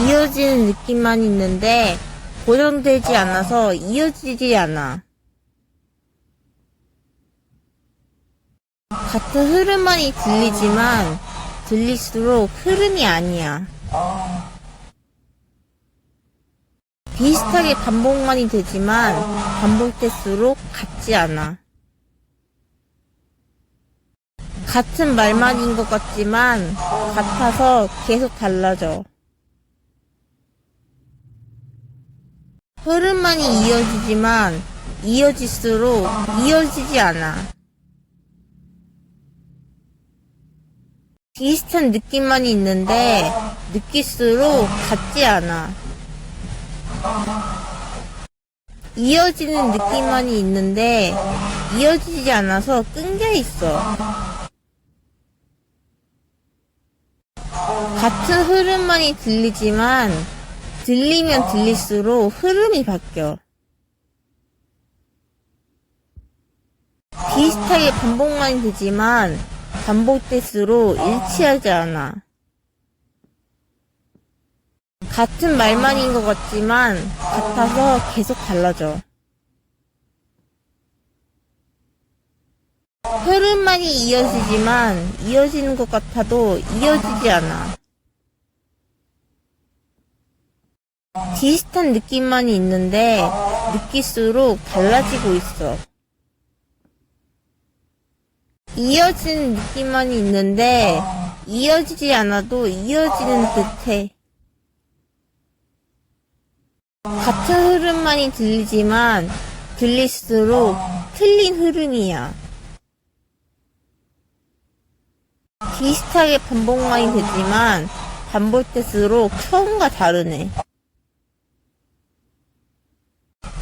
이어지는 느낌만 있는데 고정되지 않아서 이어지지 않아. 같은 흐름만이 들리지만 들릴수록 흐름이 아니야. 비슷하게 반복만이 되지만 반복될수록 같지 않아. 같은 말만인 것 같지만 같아서 계속 달라져. 흐름만이 이어지지만 이어질수록 이어지지 않아. 비슷한 느낌만이 있는데 느낄수록 같지 않아. 이어지는 느낌만이 있는데 이어지지 않아서 끊겨 있어. 같은 흐름만이 들리지만 들리면 들릴수록 흐름이 바뀌어. 비슷하게 반복만이 되지만 반복될수록 일치하지 않아. 같은 말만인 것 같지만 같아서 계속 달라져. 흐름만이 이어지지만 이어지는 것 같아도 이어지지 않아. 비슷한 느낌만이 있는데 느낄수록 달라지고 있어. 이어지는 느낌만이 있는데 이어지지 않아도 이어지는 듯해. 같은 흐름만이 들리지만 들릴수록 틀린 흐름이야. 비슷하게 반복만이 되지만 반복될수록 처음과 다르네.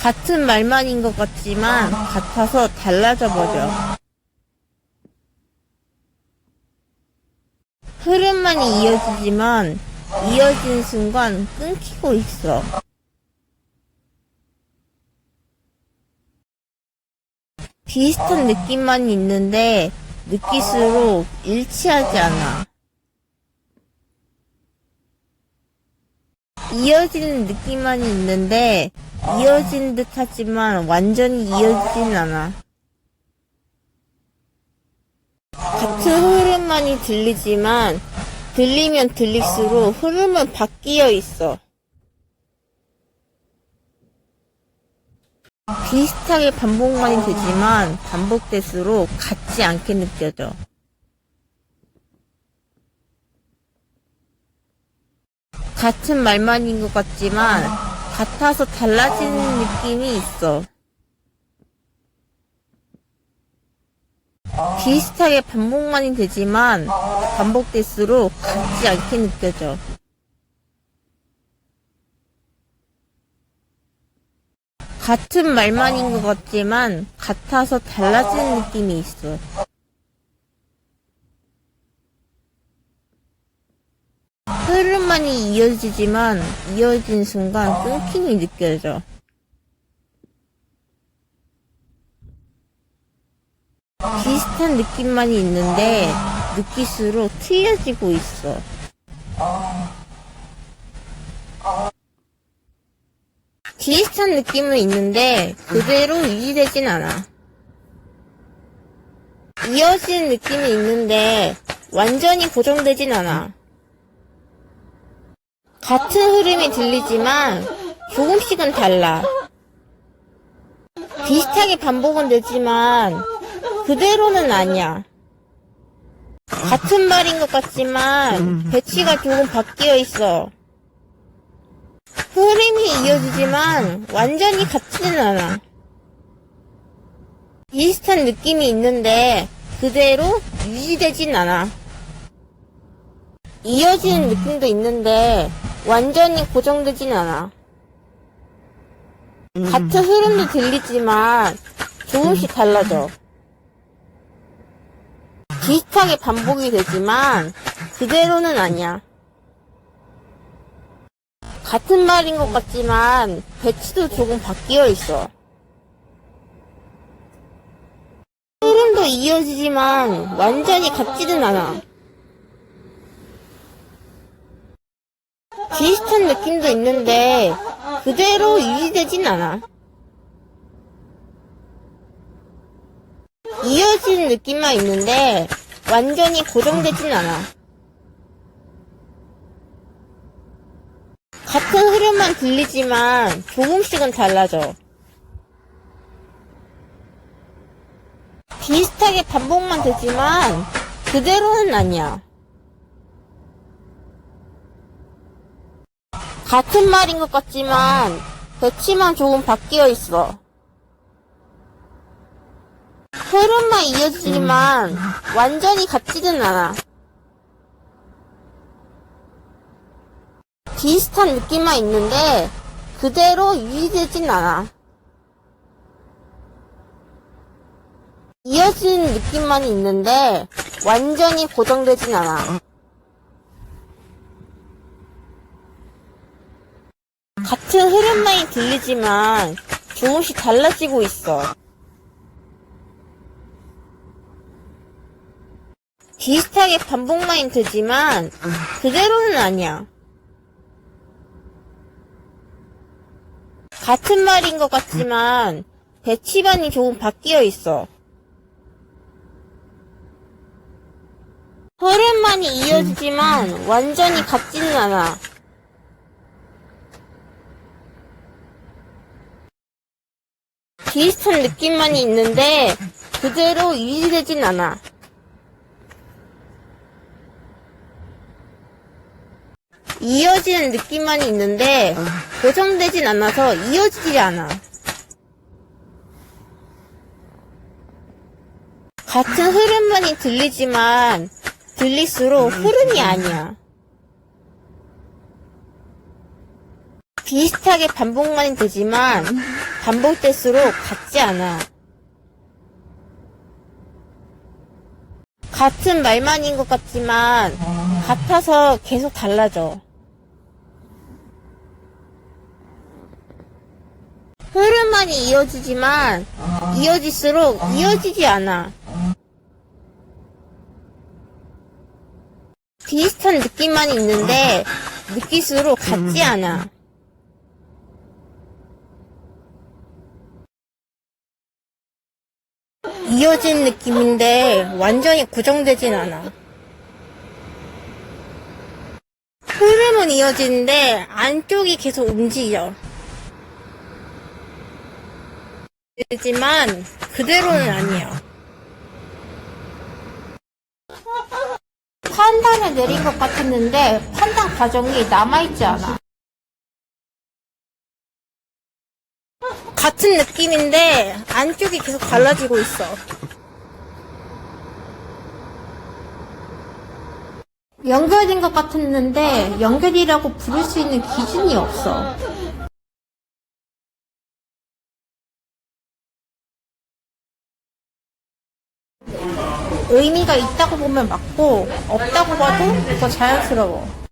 같은 말만인 것 같지만 같아서 달라져 버려. 흐름만이 이어지지만 이어지는 순간 끊기고 있어. 비슷한 느낌만 있는데 느낄수록 일치하지 않아. 이어지는 느낌만 있는데 이어진 듯 하지만 완전히 이어지진 않아. 같은 흐름만이 들리지만 들리면 들릴수록 흐름은 바뀌어 있어. 비슷하게 반복만이 되지만 반복될수록 같지 않게 느껴져. 같은 말만인 것 같지만 같아서 달라지는 느낌이 있어. 비슷하게 반복만이 되지만 반복될수록 같지 않게 느껴져. 같은 말만인 것 같지만 같아서 달라지는 느낌이 있어. 흐름만이 이어지지만 이어진 순간 끊김이 느껴져. 비슷한 느낌만이 있는데 느낄수록 틀려지고 있어. 비슷한 느낌은 있는데 그대로 유지되진 않아. 이어지는 느낌이 있는데 완전히 고정되진 않아. 같은 흐름이 들리지만 조금씩은 달라. 비슷하게 반복은 되지만 그대로는 아니야. 같은 말인 것 같지만 배치가 조금 바뀌어 있어. 흐름이 이어지지만 완전히 같지는 않아. 비슷한 느낌이 있는데 그대로 유지되진 않아. 이어지는 느낌도 있는데 완전히 고정되진 않아. 같은 흐름도 들리지만 조금씩 달라져. 비슷하게 반복이 되지만 그대로는 아니야. 같은 말인 것 같지만 배치도 조금 바뀌어 있어. 흐름도 이어지지만 완전히 같지는 않아. 비슷한 느낌도 있는데 그대로 유지되진 않아. 이어진 느낌만 있는데 완전히 고정되진 않아. 같은 흐름만 들리지만 조금씩은 달라져. 비슷하게 반복만 되지만 그대로는 아니야. 같은 말인 것 같지만 배치만 조금 바뀌어 있어. 흐름만 이어지지만 완전히 같지는 않아. 비슷한 느낌만 있는데 그대로 유지되진 않아. 이어지는 느낌만 있는데 완전히 고정되진 않아. 같은 흐름만이 들리지만 조금씩 달라지고 있어. 비슷하게 반복만이 되지만 그대로는 아니야. 같은 말인 것 같지만 배치반이 조금 바뀌어 있어. 흐름만이 이어지지만 완전히 같지는 않아. 비슷한 느낌만이 있는데 그대로 유지되진 않아. 이어지는 느낌만이 있는데 고정되진 않아서 이어지지 않아. 같은 흐름만이 들리지만 들릴수록 흐름이 아니야. 비슷하게 반복만이 되지만 반복될수록 같지 않아. 같은 말만인 것 같지만 같아서 계속 달라져. 흐름만이 이어지지만 이어질수록 이어지지 않아. 비슷한 느낌만 있는데 느낄수록 같지 않아. 이어진 느낌인데 완전히 고정되진 않아. 흐름은 이어지는데 안쪽이 계속 움직여. 하지만 그대로는 아니야. 판단을 내린 것 같았는데 판단 과정이 남아있지 않아. 같은 느낌인데 안쪽이 계속 달라지고 있어. 연결된 것 같았는데 연결이라고 부를 수 있는 기준이 없어. 의미가 있다고 보면 맞고 없다고 봐도 더 자연스러워.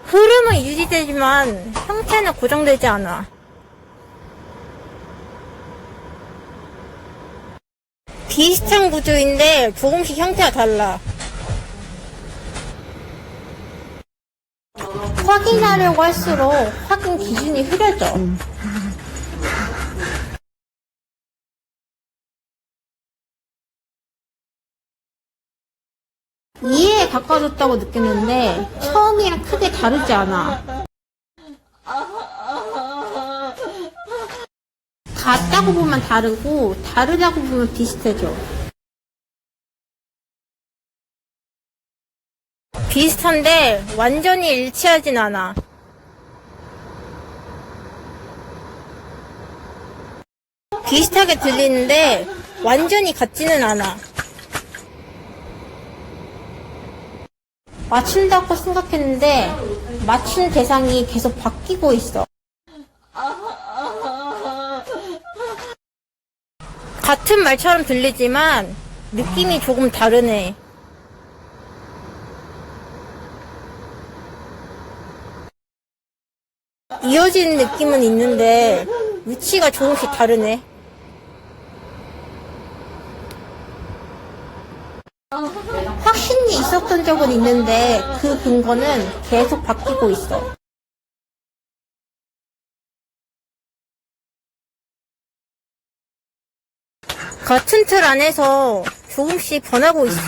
흐름은 유지되지만 형태는 고정되지 않아. 비슷한 구조인데 조금씩 형태가 달라. 확인하려고 할수록 확인 기준이 흐려져. 이해에 가까워졌다고 느꼈는데 처음이랑 크게 다르지 않아. 같다고 보면 다르고 다르다고 보면 비슷해져. 비슷한데 완전히 일치하진 않아. 비슷하게 들리는데 완전히 같지는 않아. 맞춘다고 생각했는데 맞춘 대상이 계속 바뀌고 있어. 같은 말처럼 들리지만 느낌이 조금 다르네. 이어지는 느낌은 있는데 위치가 조금씩 다르네. 확신이 있었던 적은 있는데 그 근거는 계속 바뀌고 있어. 같은 틀 안에서 조금씩 변하고 있어.